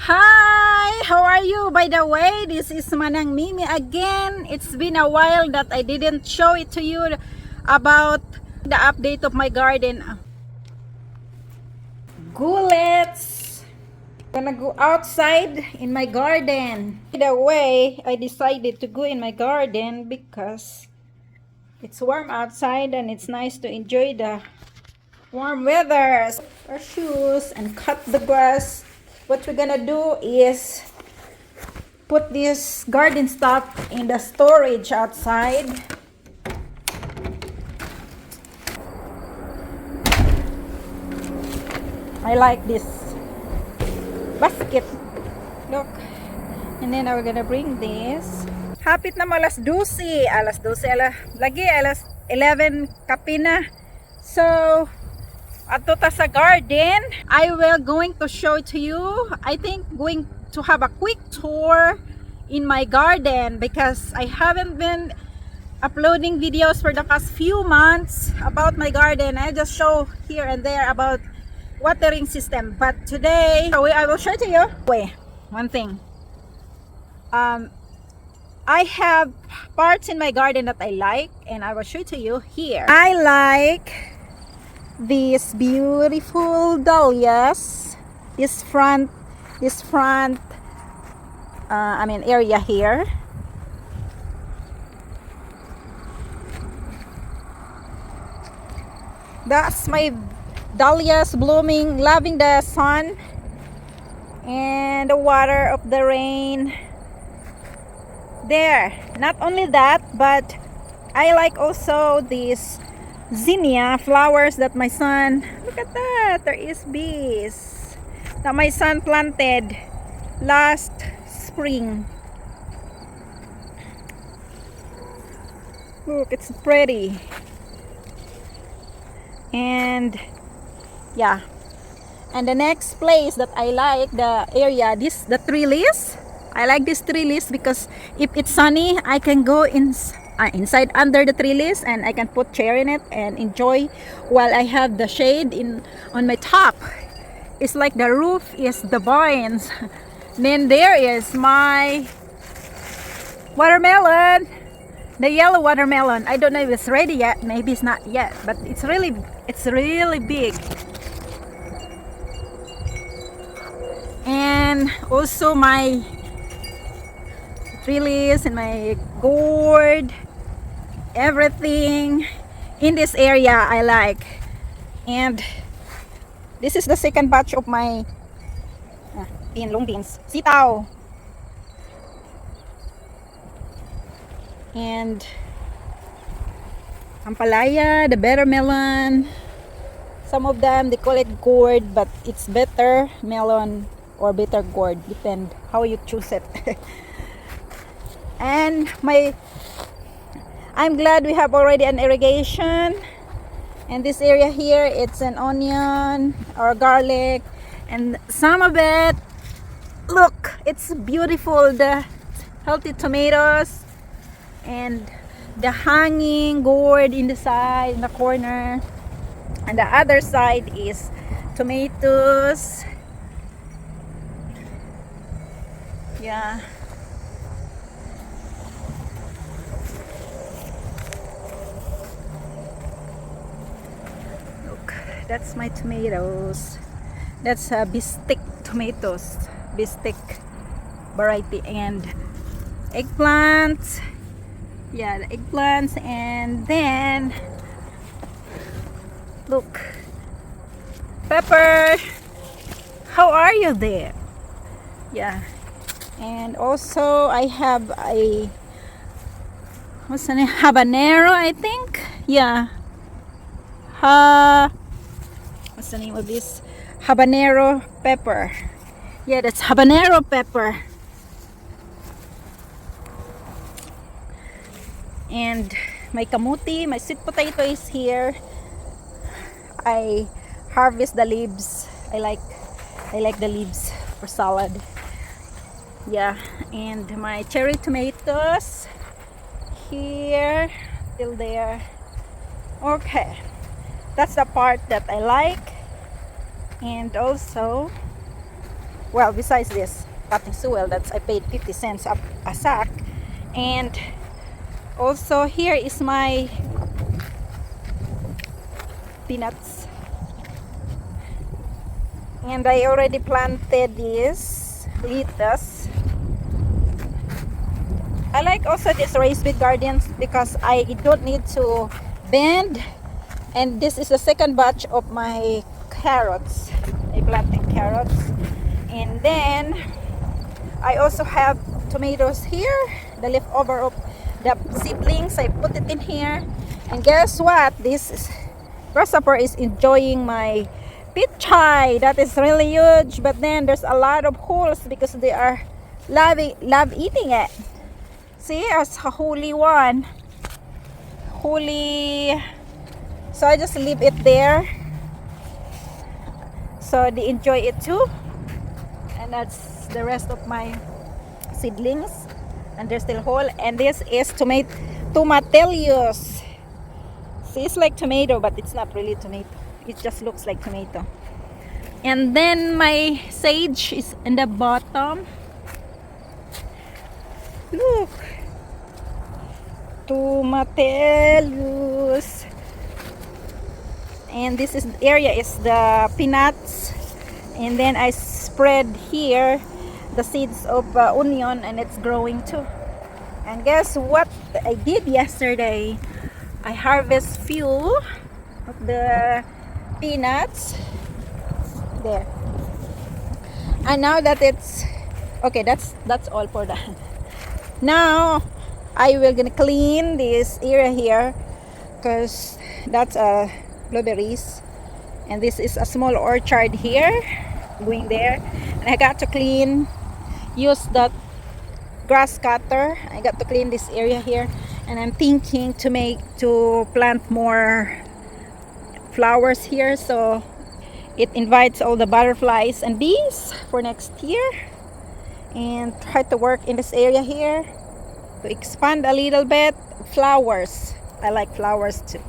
Hi! How are you? By the way, this is Manang Mimi again. It's been a while that I didn't show it to you about the update of my garden. Gullets! Gonna go outside in my garden. By the way, I decided to go in my garden because it's warm outside and it's nice to enjoy the warm weather. Our shoes and cut the grass. What we're gonna do is put this garden stuff in the storage outside. I like this basket. Look. And then we're gonna bring this. Hapit na mo alas 12. Lagi alas 11 kapina. So, ato ta sa garden. I will going to show to you. I think going to have a quick tour in my garden because I haven't been uploading videos for the past few months about my garden. I just show here and there about watering system, but today I will show to you. Wait, one thing. I have parts in my garden that I like, and I will show to you here. I like these beautiful dahlias. This front area here. That's my dahlias blooming, loving the sun and the water of the rain. There, not only that, but I like also these zinnia flowers that my son, look at that, there is bees that my son planted last spring. Look, it's pretty. And yeah, and the next place that I like the area, the trellis. I like this trellis because if it's sunny, I can go inside under the trellis and I can put chair in it and enjoy while I have the shade on my top. It's like the roof is the vines. Then there is my watermelon, the yellow watermelon. I don't know if it's ready yet. Maybe it's not yet, but it's really big. And also my trellis and my gourd, everything in this area I like. And this is the second batch of my long beans, sitaw, and ampalaya, the better melon. Some of them they call it gourd, but it's better melon or bitter gourd, depend how you choose it. And I'm glad we have already an irrigation. And this area here, it's an onion or garlic, and some of it, look, it's beautiful, the healthy tomatoes and the hanging gourd in the side, in the corner, and the other side is tomatoes. Yeah. That's my tomatoes. That's bistek tomatoes, bistek variety, and eggplants. Yeah, the eggplants. And then look, pepper. How are you there? Yeah. And also I have a, what's the name, habanero, I think. Yeah. What's the name of this? Habanero pepper. Yeah, that's habanero pepper. And my kamuti, my sweet potato is here. I harvest the leaves. I like the leaves for salad. Yeah, and my cherry tomatoes here, still there. Okay, that's the part that I like. And also Well, besides this potting soil that's I paid 50 cents a sack. And also here is my peanuts. And I already planted this lettuce. I like also this raised bed gardens because I don't need to bend. And this is the second batch of my carrots. I planted carrots. And then I also have tomatoes here, the leftover of the seedlings. I put it in here. And guess what? This grasshopper is enjoying my pichay. That is really huge. But then there's a lot of holes because they are love eating it. See, as a holy one. Holy. So I just leave it there. So they enjoy it too. And that's the rest of my seedlings. And they're still whole. And this is tomatelius. See, it's like tomato, but it's not really tomato. It just looks like tomato. And then my sage is in the bottom. Look. Tomatelius. And this is area is the peanuts. And then I spread here the seeds of onion, and it's growing too. And guess what I did yesterday? I harvest few of the peanuts there. And now that it's okay, that's all for that. Now I will gonna clean this area here because that's blueberries, and this is a small orchard here going there. And I got to clean, use that grass cutter. I got to clean this area here, and I'm thinking to plant more flowers here so it invites all the butterflies and bees for next year. And try to work in this area here to expand a little bit. Flowers, I like flowers too.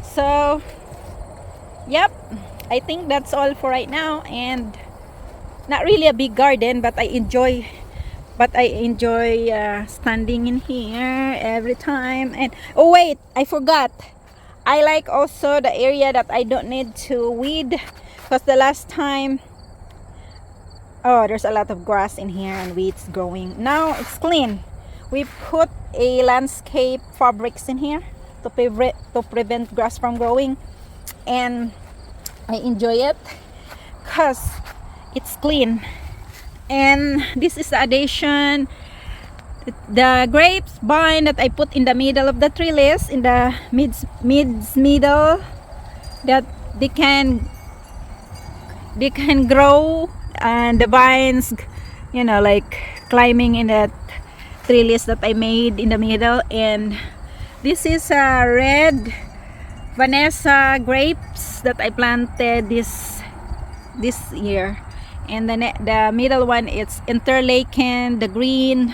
So yep, I think that's all for right now. And not really a big garden, but I enjoy standing in here every time. And oh wait, I forgot, I like also the area that I don't need to weed, because the last time, oh, there's a lot of grass in here and weeds growing. Now it's clean. We put a landscape fabrics in here to prevent grass from growing, and I enjoy it because it's clean. And this is the addition, the grapes vine that I put in the middle of the trellis, in the middle, that they can grow, and the vines, you know, like climbing in that trellis that I made in the middle. And this is a red Vanessa grapes that I planted this year. And the middle one, it's interlaken, the green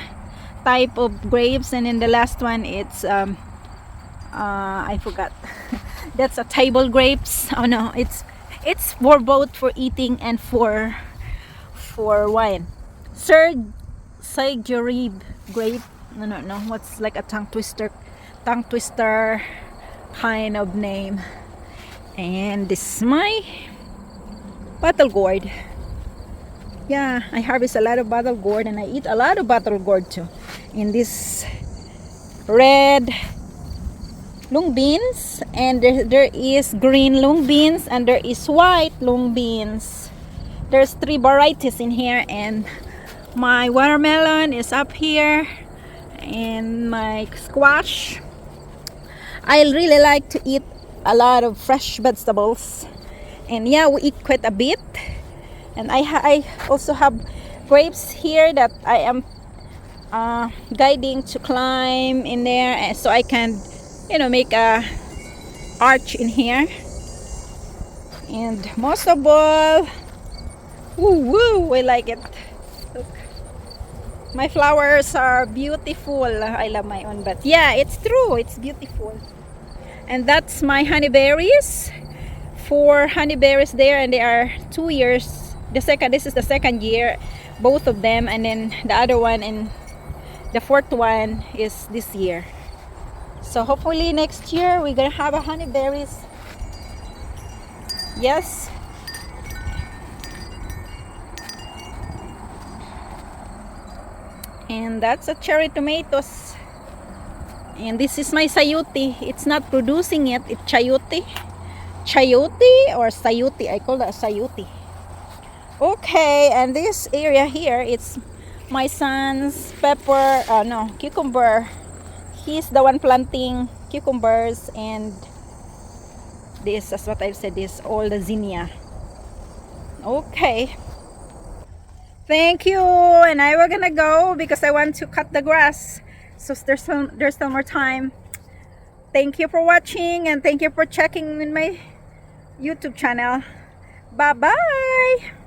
type of grapes. And then the last one, it's I forgot. That's a table grapes. Oh no, it's for both for eating and for wine. Sergeribe grape. No, what's like a tongue twister kind of name. And this is my bottle gourd. Yeah, I harvest a lot of bottle gourd, and I eat a lot of bottle gourd too. In this red long beans, and there is green long beans, and there is white long beans. There's 3 varieties in here. And my watermelon is up here, and my squash. I really like to eat a lot of fresh vegetables, and yeah, we eat quite a bit. And I also have grapes here that I am guiding to climb in there, and so I can, you know, make a arch in here. And most of all, woo, I like it. Look, my flowers are beautiful. I love my own, but yeah, it's true, it's beautiful. And that's my honeyberries. 4 honeyberries there, and they are 2 years This is the second year, both of them, and then the other one and the fourth one is this year. So hopefully next year we're gonna have a honeyberries. Yes. And that's a cherry tomatoes. And this is my sayote. It's not producing yet. It's chayote. Chayote or sayote. I call that sayote. Okay, and this area here, it's my son's pepper, no, cucumber. He's the one planting cucumbers, and this, as what I've said, is all the zinnia. Okay. Thank you. And I will gonna go because I want to cut the grass. So there's still more time. Thank you for watching, and thank you for checking in my YouTube channel. Bye bye.